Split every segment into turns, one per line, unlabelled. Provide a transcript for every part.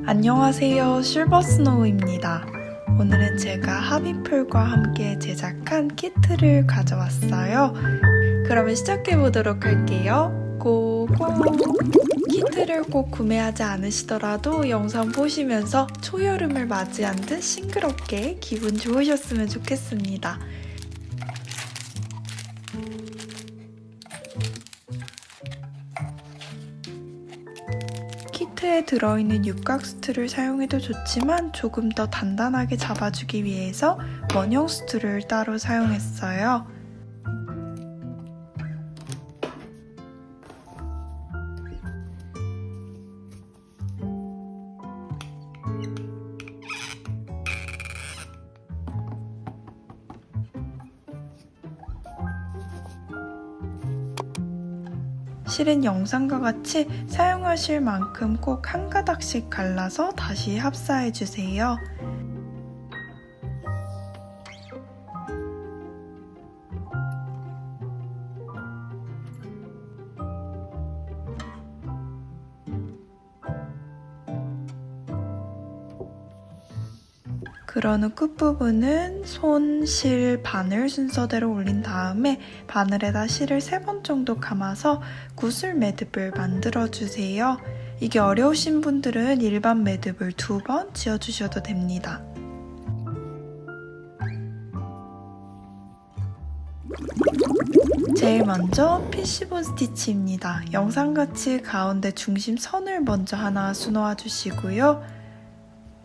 안녕하세요, 실버스노우입니다. 오늘은 제가 하비풀과 함께 제작한 키트를 가져왔어요. 그러면 시작해보도록 할게요. 고고! 키트를 꼭 구매하지 않으시더라도 영상 보시면서 초여름을 맞이한 듯 싱그럽게 기분 좋으셨으면 좋겠습니다. 키트에 들어있는 육각 수트를 사용해도 좋지만 조금 더 단단하게 잡아주기 위해서 원형 수트를 따로 사용했어요. 실은 영상과 같이 사용하실 만큼 꼭 한 가닥씩 갈라서 다시 합사해주세요. 그런 후 끝부분은 손, 실, 바늘 순서대로 올린 다음에 바늘에다 실을 3번 정도 감아서 구슬 매듭을 만들어주세요. 이게 어려우신 분들은 일반 매듭을 2번 지어주셔도 됩니다. 제일 먼저 피쉬본 스티치입니다. 영상같이 가운데 중심 선을 먼저 하나 수놓아 주시고요.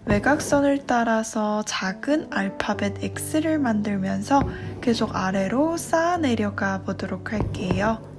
외곽선을 따라서 작은 알파벳 X를 만들면서 계속 아래로 쌓아 내려가 보도록 할게요.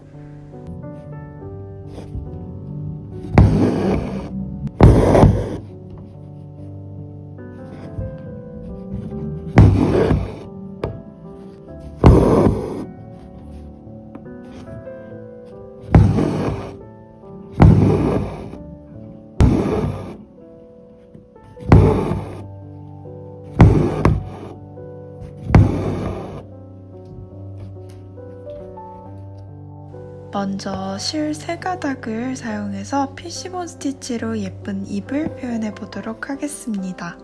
먼저 실 3가닥을 사용해서 피쉬본 스티치로 예쁜 입을 표현해 보도록 하겠습니다.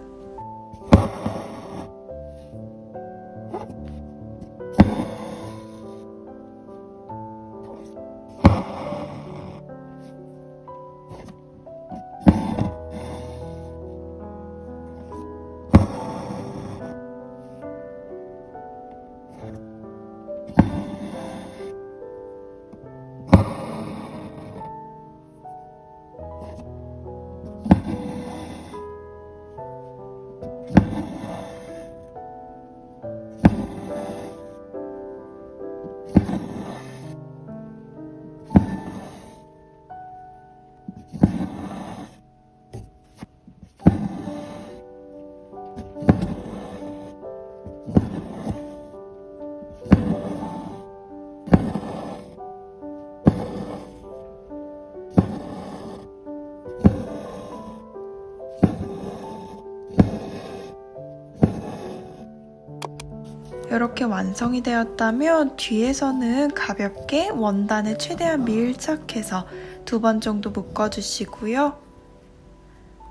이렇게 완성이 되었다면 뒤에서는 가볍게 원단에 최대한 밀착해서 2번 정도 묶어주시고요.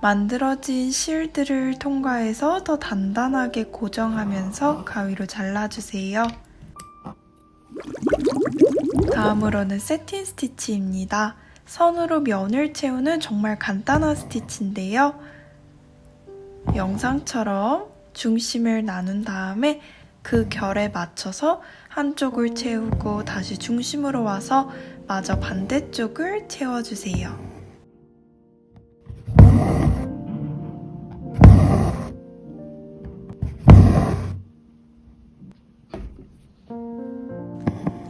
만들어진 실들을 통과해서 더 단단하게 고정하면서 가위로 잘라주세요. 다음으로는 세틴 스티치입니다. 선으로 면을 채우는 정말 간단한 스티치인데요. 영상처럼 중심을 나눈 다음에 그 결에 맞춰서 한쪽을 채우고 다시 중심으로 와서 마저 반대쪽을 채워주세요.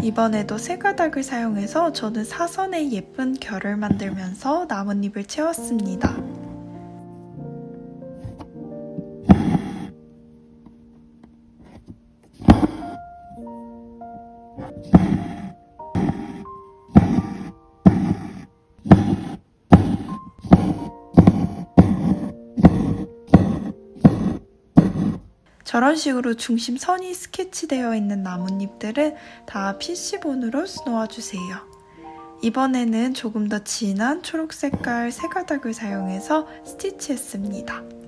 이번에도 3가닥을 사용해서 저는 사선에 예쁜 결을 만들면서 나뭇잎을 채웠습니다. 저런 식으로 중심선이 스케치되어 있는 나뭇잎들은 다 피쉬본으로 놓아주세요. 이번에는 조금 더 진한 초록 색깔 세 가닥을 사용해서 스티치했습니다.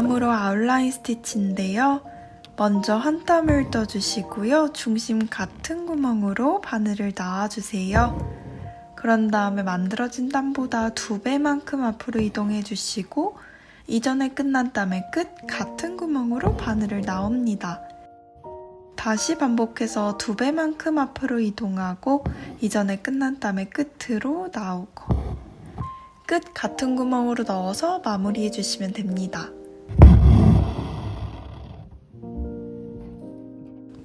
다음으로 아웃라인 스티치인데요. 먼저 한 땀을 떠주시고요. 중심 같은 구멍으로 바늘을 놔주세요. 그런 다음에 만들어진 땀보다 2배만큼 앞으로 이동해 주시고 이전에 끝난 땀의 끝 같은 구멍으로 바늘을 놔옵니다. 다시 반복해서 2배만큼 앞으로 이동하고 이전에 끝난 땀의 끝으로 나오고 끝 같은 구멍으로 넣어서 마무리해 주시면 됩니다.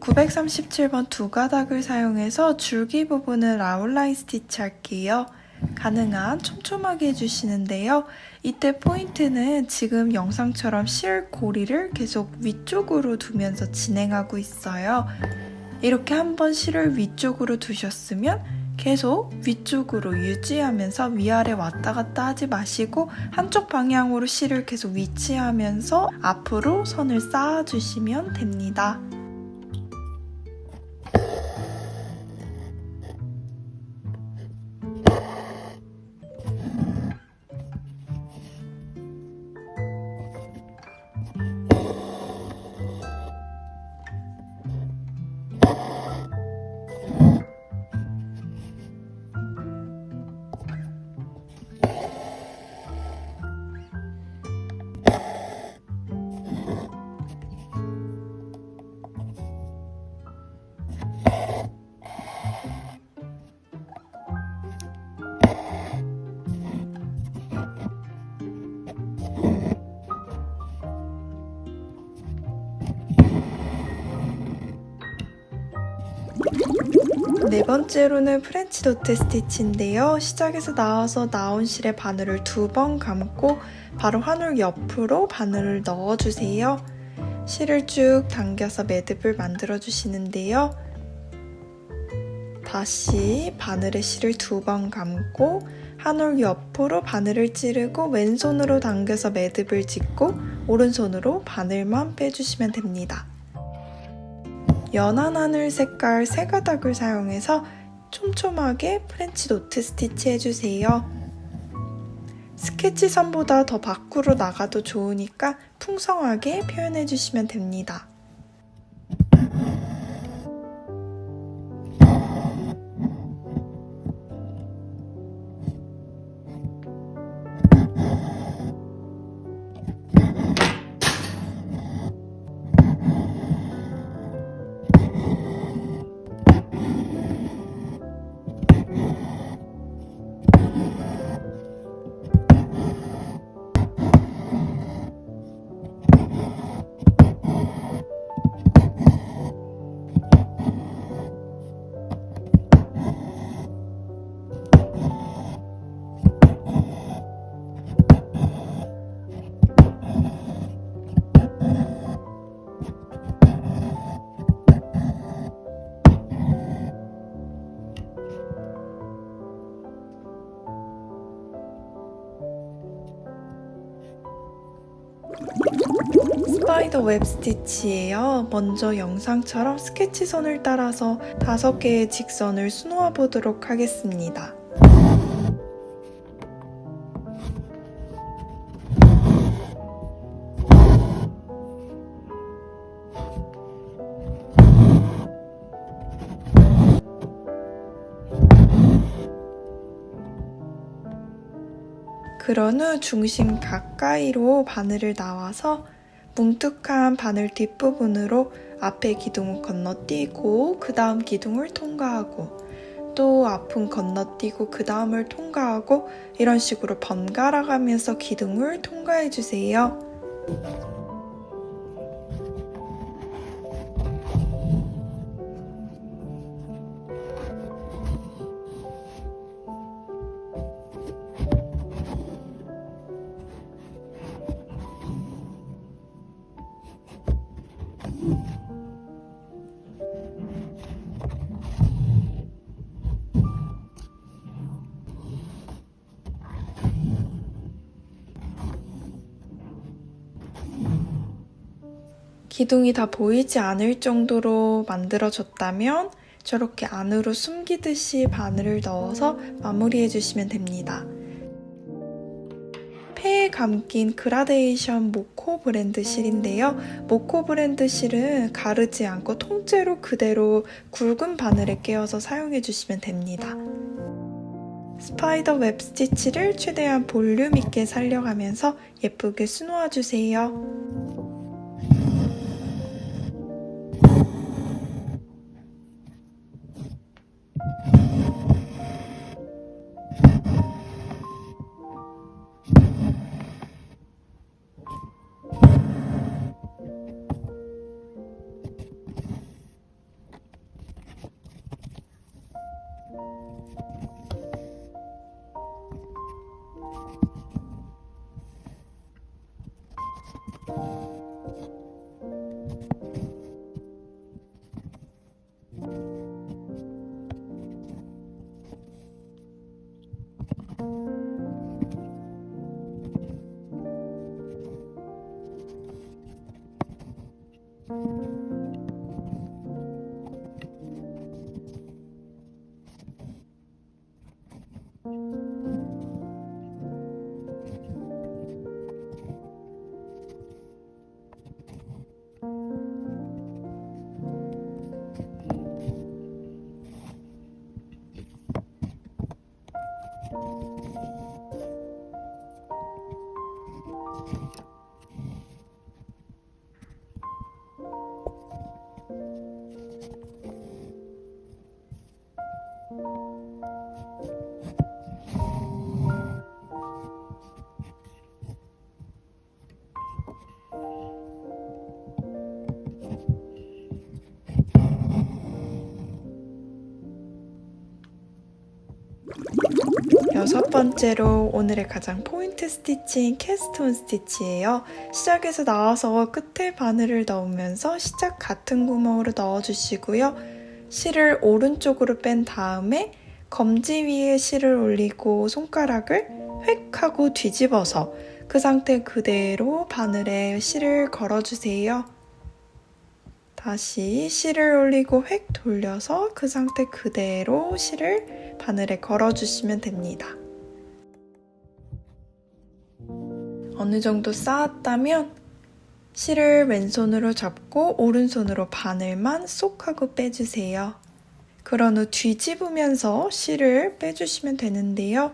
937번 두 가닥을 사용해서 줄기 부분을 아웃라인 스티치 할게요. 가능한 촘촘하게 해주시는데요. 이때 포인트는 지금 영상처럼 실 고리를 계속 위쪽으로 두면서 진행하고 있어요. 이렇게 한번 실을 위쪽으로 두셨으면 계속 위쪽으로 유지하면서 위아래 왔다 갔다 하지 마시고 한쪽 방향으로 실을 계속 위치하면서 앞으로 선을 쌓아주시면 됩니다. 네 번째로는 프렌치 도트 스티치인데요. 시작에서 나와서 나온 실에 바늘을 2번 감고 바로 환울 옆으로 바늘을 넣어주세요. 실을 쭉 당겨서 매듭을 만들어 주시는데요. 다시 바늘에 실을 2번 감고 환울 옆으로 바늘을 찌르고 왼손으로 당겨서 매듭을 짓고 오른손으로 바늘만 빼주시면 됩니다. 연한 하늘 색깔 세 가닥을 사용해서 촘촘하게 프렌치 노트 스티치 해주세요. 스케치 선보다 더 밖으로 나가도 좋으니까 풍성하게 표현해주시면 됩니다. 스파이더 웹 스티치예요. 먼저 영상처럼 스케치 선을 따라서 5개의 직선을 수놓아 보도록 하겠습니다. 그런 후 중심 가까이로 바늘을 놔와서 뭉툭한 바늘 뒷부분으로 앞에 기둥을 건너뛰고 그 다음 기둥을 통과하고 또 앞은 건너뛰고 그 다음을 통과하고 이런 식으로 번갈아 가면서 기둥을 통과해 주세요. 기둥이 다 보이지 않을 정도로 만들어줬다면 저렇게 안으로 숨기듯이 바늘을 넣어서 마무리해 주시면 됩니다. 폐에 감긴 그라데이션 모코 브랜드 실인데요. 모코 브랜드 실은 가르지 않고 통째로 그대로 굵은 바늘에 끼워서 사용해 주시면 됩니다. 스파이더 웹 스티치를 최대한 볼륨 있게 살려가면서 예쁘게 수놓아 주세요. 여섯 번째로 오늘의 가장 포인트 스티치인 캐스트온 스티치예요. 시작에서 나와서 끝에 바늘을 넣으면서 시작 같은 구멍으로 넣어주시고요. 실을 오른쪽으로 뺀 다음에 검지 위에 실을 올리고 손가락을 획 하고 뒤집어서 그 상태 그대로 바늘에 실을 걸어주세요. 다시 실을 올리고 획 돌려서 그 상태 그대로 실을 바늘에 걸어주시면 됩니다. 어느 정도 쌓았다면 실을 왼손으로 잡고 오른손으로 바늘만 쏙 하고 빼주세요. 그런 후 뒤집으면서 실을 빼주시면 되는데요.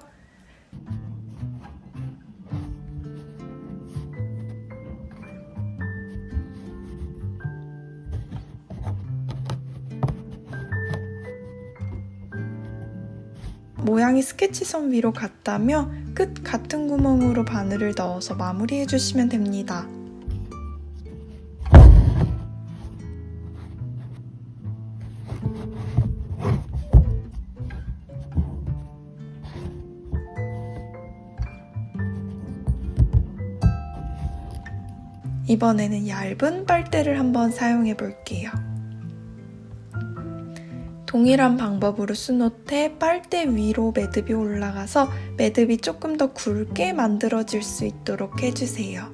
모양이 스케치선 위로 갔다면 끝 같은 구멍으로 바늘을 넣어서 마무리해 주시면 됩니다. 이번에는 얇은 빨대를 한번 사용해 볼게요. 동일한 방법으로 수놓되 빨대 위로 매듭이 올라가서 매듭이 조금 더 굵게 만들어질 수 있도록 해주세요.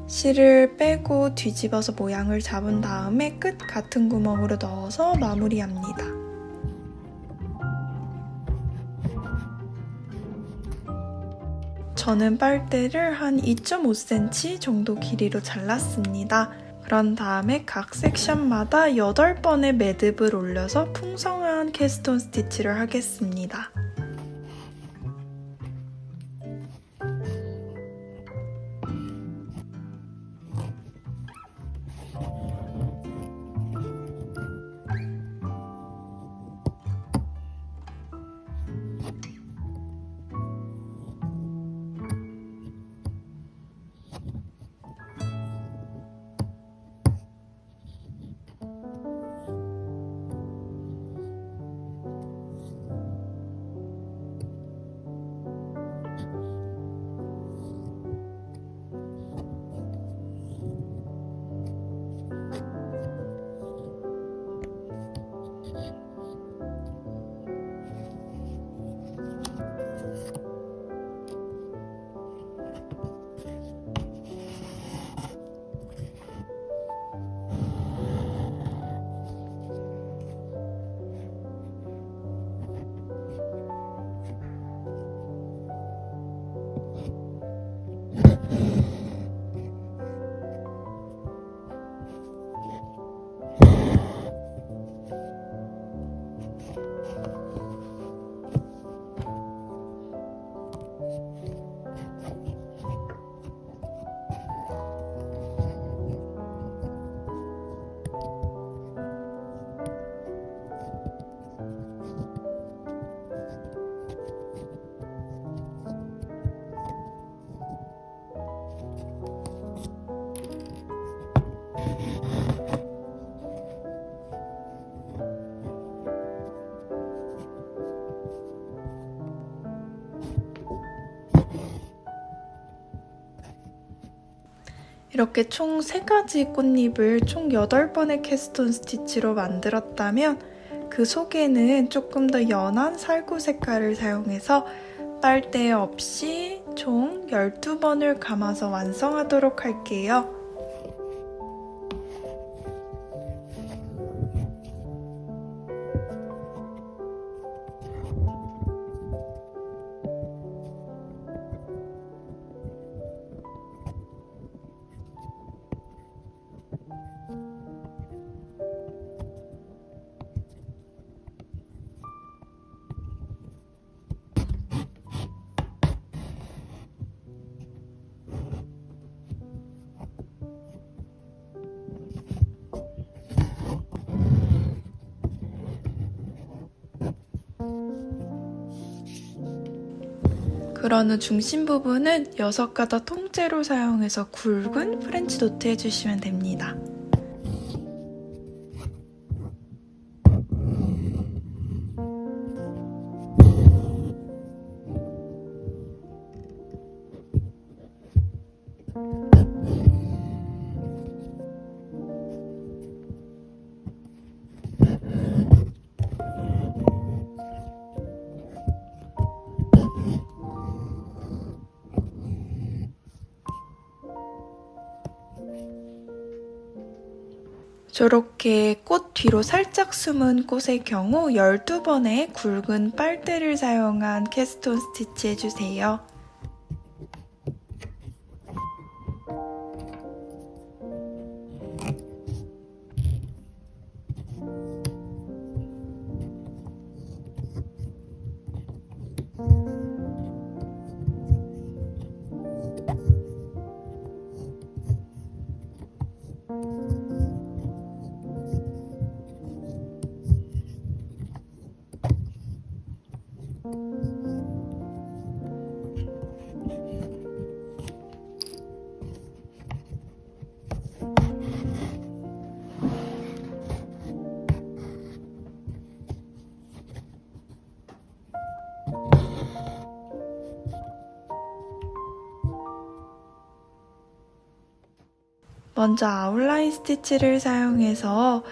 실을 빼고 뒤집어서 모양을 잡은 다음에 끝 같은 구멍으로 넣어서 마무리합니다. 저는 빨대를 한 2.5cm 정도 길이로 잘랐습니다. 그런 다음에 각 섹션마다 8번의 매듭을 올려서 풍성한 캐스톤 스티치를 하겠습니다. 이렇게 총 3가지 꽃잎을 총 8번의 캐스톤 스티치로 만들었다면 그 속에는 조금 더 연한 살구 색깔을 사용해서 빨대 없이 총 12번을 감아서 완성하도록 할게요. 그런 후 중심 부분은 6가닥 통째로 사용해서 굵은 프렌치 노트 해주시면 됩니다. 저렇게 꽃 뒤로 살짝 숨은 꽃의 경우 12번의 굵은 빨대를 사용한 캐스톤 스티치 해주세요. 먼저 아웃라인 스티치를 사용해서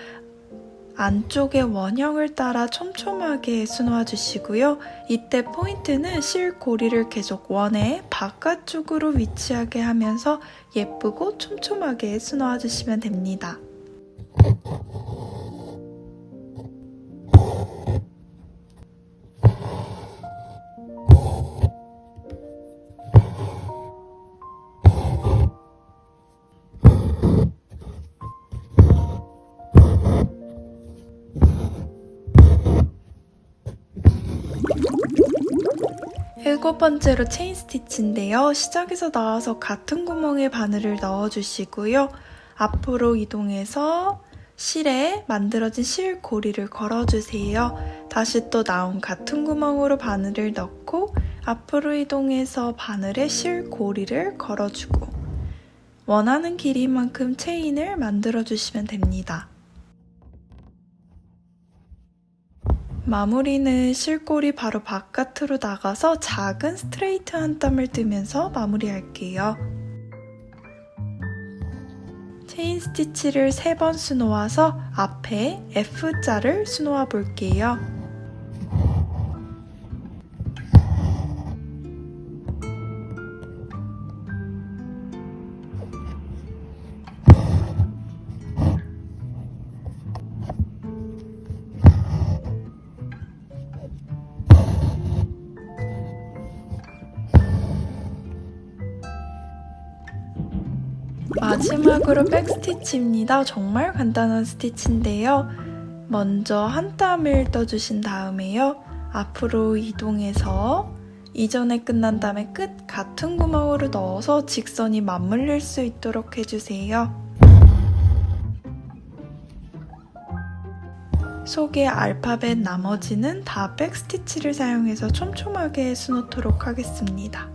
안쪽의 원형을 따라 촘촘하게 수놓아 주시고요. 이때 포인트는 실고리를 계속 원의 바깥쪽으로 위치하게 하면서 예쁘고 촘촘하게 수놓아 주시면 됩니다. 7번째로 체인 스티치인데요. 시작에서 나와서 같은 구멍에 바늘을 넣어주시고요. 앞으로 이동해서 실에 만들어진 실 고리를 걸어주세요. 다시 또 나온 같은 구멍으로 바늘을 넣고 앞으로 이동해서 바늘에 실 고리를 걸어주고 원하는 길이만큼 체인을 만들어주시면 됩니다. 마무리는 실골이 바로 바깥으로 나가서 작은 스트레이트 한 땀을 뜨면서 마무리할게요. 체인 스티치를 3번 수놓아서 앞에 F자를 수놓아 볼게요. 마지막으로 백스티치입니다. 정말 간단한 스티치인데요. 먼저 한 땀을 떠주신 다음에요. 앞으로 이동해서 이전에 끝난 다음에 끝 같은 구멍으로 넣어서 직선이 맞물릴 수 있도록 해주세요. 속에 알파벳 나머지는 다 백스티치를 사용해서 촘촘하게 수놓도록 하겠습니다.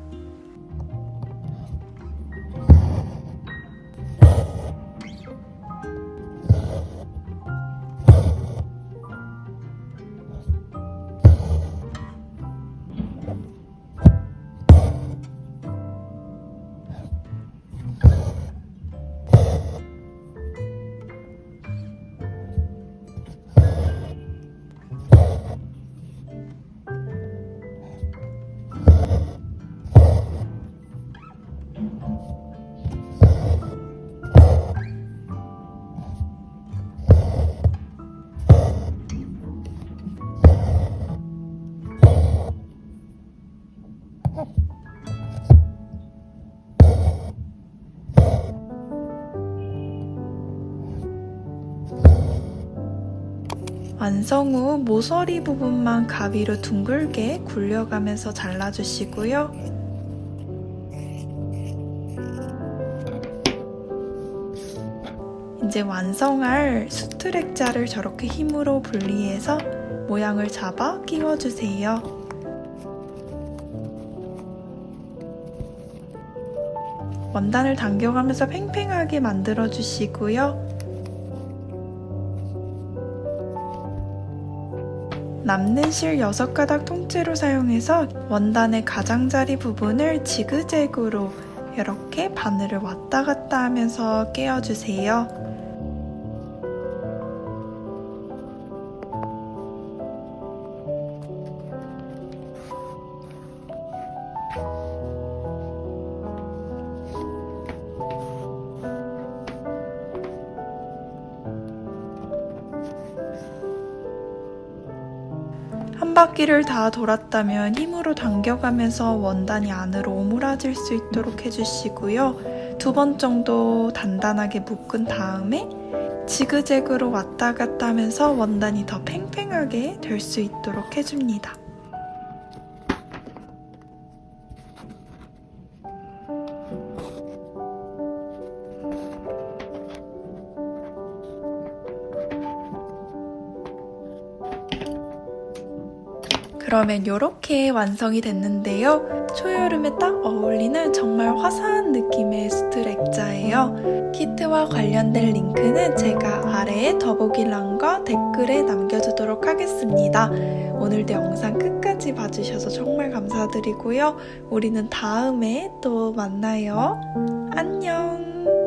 완성 후 모서리 부분만 가위로 둥글게 굴려가면서 잘라주시고요. 이제 완성할 수트랙자를 저렇게 힘으로 분리해서 모양을 잡아 끼워주세요. 원단을 당겨가면서 팽팽하게 만들어주시고요. 남는 실 6가닥 통째로 사용해서 원단의 가장자리 부분을 지그재그로 이렇게 바늘을 왔다 갔다 하면서 깨어주세요. 한 바퀴를 다 돌았다면 힘으로 당겨가면서 원단이 안으로 오므라질 수 있도록 해주시고요. 2번 정도 단단하게 묶은 다음에 지그재그로 왔다 갔다 하면서 원단이 더 팽팽하게 될 수 있도록 해줍니다. 그러면 이렇게 완성이 됐는데요. 초여름에 딱 어울리는 정말 화사한 느낌의 수트랙자예요. 키트와 관련된 링크는 제가 아래에 더보기란과 댓글에 남겨두도록 하겠습니다. 오늘도 영상 끝까지 봐주셔서 정말 감사드리고요. 우리는 다음에 또 만나요. 안녕!